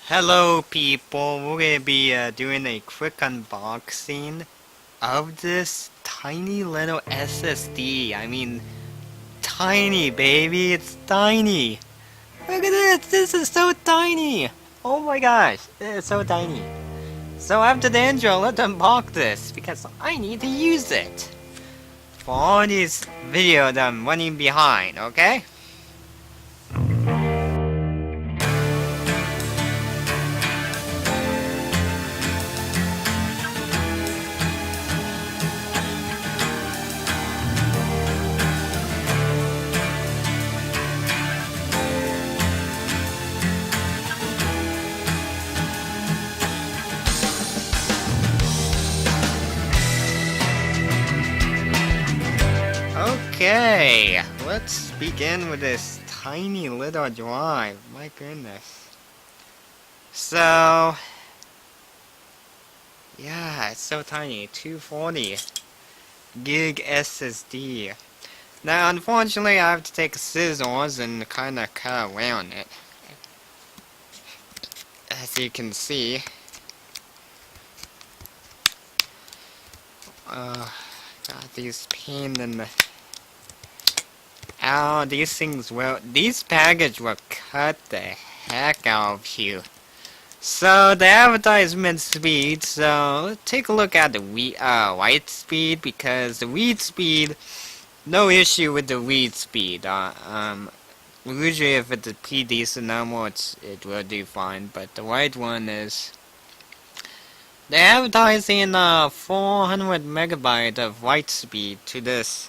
Hello people, we're gonna be doing a quick unboxing of this tiny little SSD. I mean, tiny baby, it's tiny. Look at this is so tiny. Oh my gosh, it's so tiny. So after the intro, let's unbox this because I need to use it for all these videos I'm running behind, okay? Okay, let's begin with this tiny little drive. My goodness. So, yeah, it's so tiny. 240 gig SSD. Now, unfortunately, I have to take scissors and kind of cut around it. As you can see. Got these pain in the... Ow, these things will... These packages will cut the heck out of you. So, the advertisement speed, so let's take a look at the white speed, because the read speed, no issue with the read speed. Usually if it's a pretty decent number, it will do fine, but the white one is... They're advertising 400 megabyte of write speed to this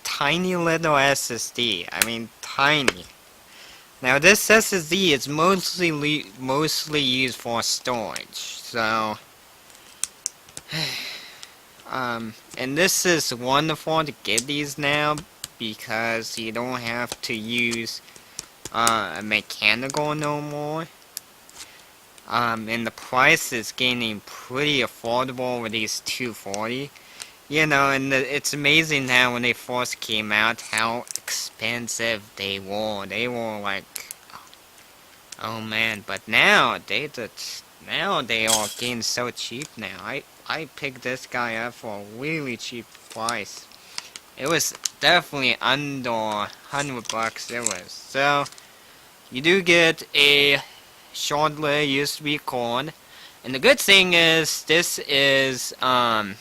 tiny little SSD. I mean, tiny. Now this SSD is mostly used for storage. So, and this is wonderful to get these now because you don't have to use a mechanical no more. And the price is getting pretty affordable with these 240. You know, and it's amazing how when they first came out, how expensive they were. They were like, oh man, but now they are getting so cheap now. I picked this guy up for a really cheap price. It was definitely under 100 bucks it was. So, you do get a short-lived USB cord, and the good thing is this is a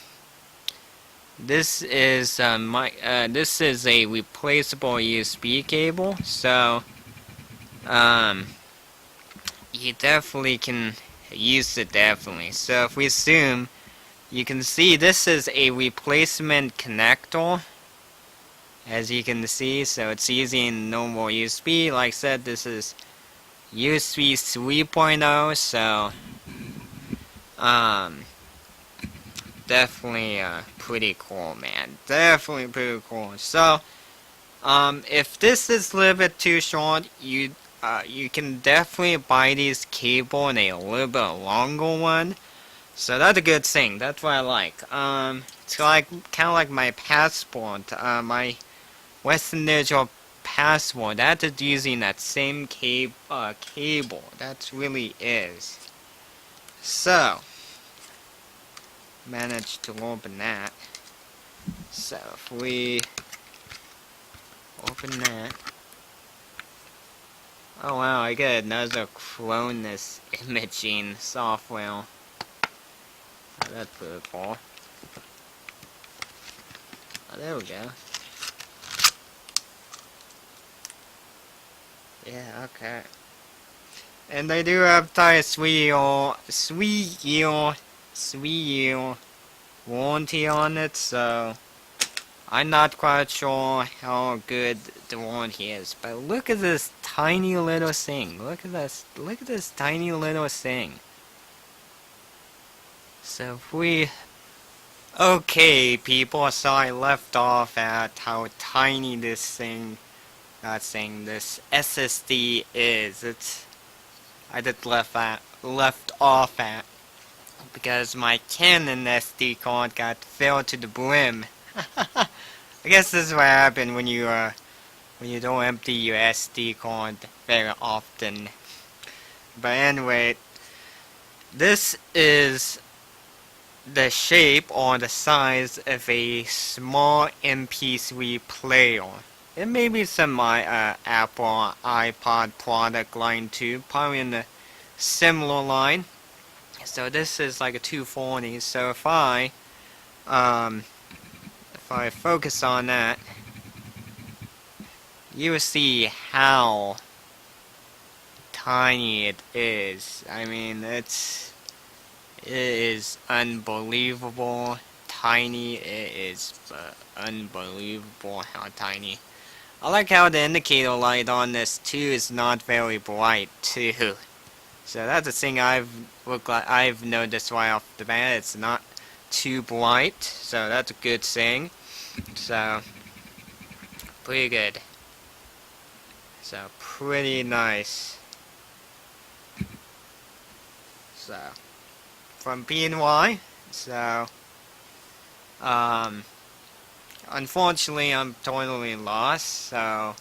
replaceable USB cable, so you definitely can use it definitely. So if we zoom, you can see this is a replacement connector, as you can see, so it's using normal USB. Like I said, this is USB 3.0, so definitely pretty cool, man. Definitely pretty cool. So if this is a little bit too short, you can definitely buy these cable in a little bit longer one. So that's a good thing. That's what I like. It's like kind of like my passport, my Western Digital passport. That is using that same cable. That really is. So, managed to open that. So if we open that, oh wow, I get another Cronus imaging software. Oh, that's pretty cool. Oh, there we go. Yeah, okay. And they do have a 3-year warranty on it, so I'm not quite sure how good the warranty is. But look at this tiny little thing. Look at this tiny little thing. So if we... Okay, people, so I left off at how tiny this thing, this SSD is. I just left off at because my Canon SD card got filled to the brim. I guess this is what happens when you don't empty your SD card very often. But anyway, this is the shape or the size of a small MP3 player. It may be some Apple iPod product line too, probably in the similar line. So this is like a 240. So if I focus on that, you will see how tiny it is. I mean, it is unbelievable tiny. It is unbelievable how tiny. I like how the indicator light on this too is not very bright too. So that's the thing I've noticed right off the bat. It's not too bright, so that's a good thing. So pretty good. So pretty nice. So from PNY. So unfortunately I'm totally lost. So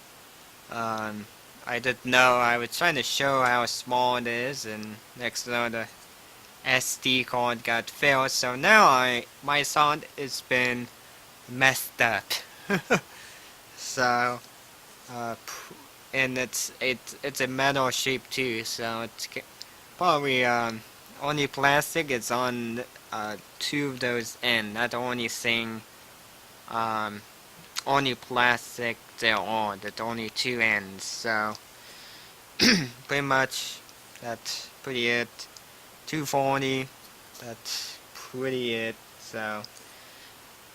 I didn't know. I was trying to show how small it is, and next thing the SD card got failed. So now my sound has been messed up. So and it's a metal shape too. So it's probably only plastic. It's on two of those ends. That's the only thing. Only plastic there are. That's only two ends. So pretty much that's pretty it. 240. That's pretty it. So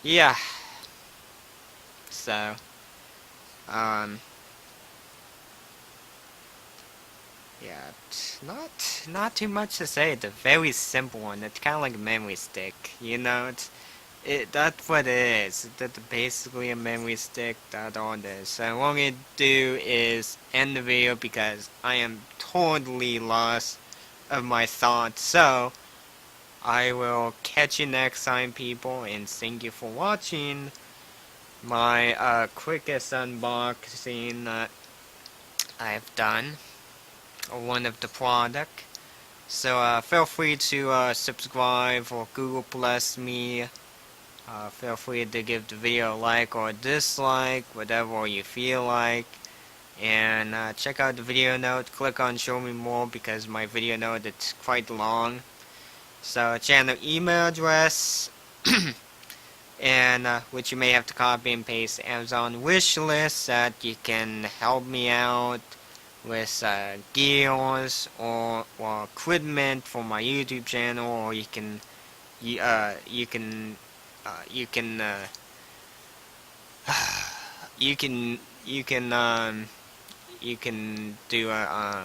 yeah. So yeah, it's not too much to say. It's a very simple one. It's kind of like a memory stick, you know. That's what it is. That's basically a memory stick. That's all it is. So what I'm gonna do is end the video because I am totally lost of my thoughts. So I will catch you next time, people, and thank you for watching my quickest unboxing that I've done. One of the product. So feel free to subscribe or Google Plus me. Feel free to give the video a like or a dislike, whatever you feel like. And check out the video note. Click on show me more because my video note is quite long. So channel email address and which you may have to copy and paste Amazon wish list that you can help me out with gears or equipment for my YouTube channel, or you can do a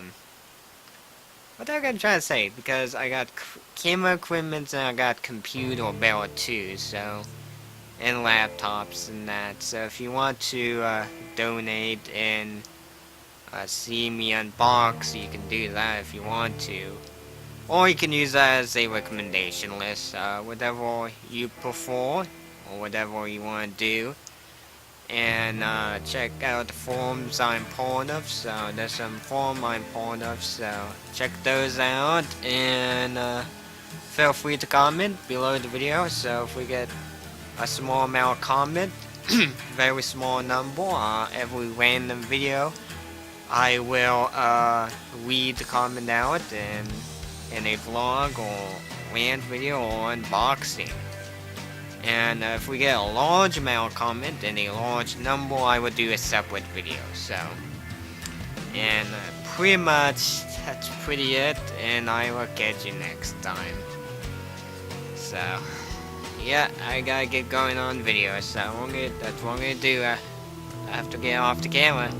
what am I trying to say? Because I got camera equipment and I got computer barrel too, so and laptops and that. So if you want to donate and see me unbox, you can do that if you want to, or you can use that as a recommendation list, whatever you prefer or whatever you want to do. And check out the forums I'm part of. So there's some forum I'm part of, so check those out, and feel free to comment below the video. So if we get a small amount of comment, very small number, every random video, I will read the comment out in a vlog or rant video or unboxing. And if we get a large amount of comment and a large number, I will do a separate video. So, and pretty much that's pretty it, and I will catch you next time. So yeah, I gotta get going on video. So that's what I'm gonna do. I have to get off the camera.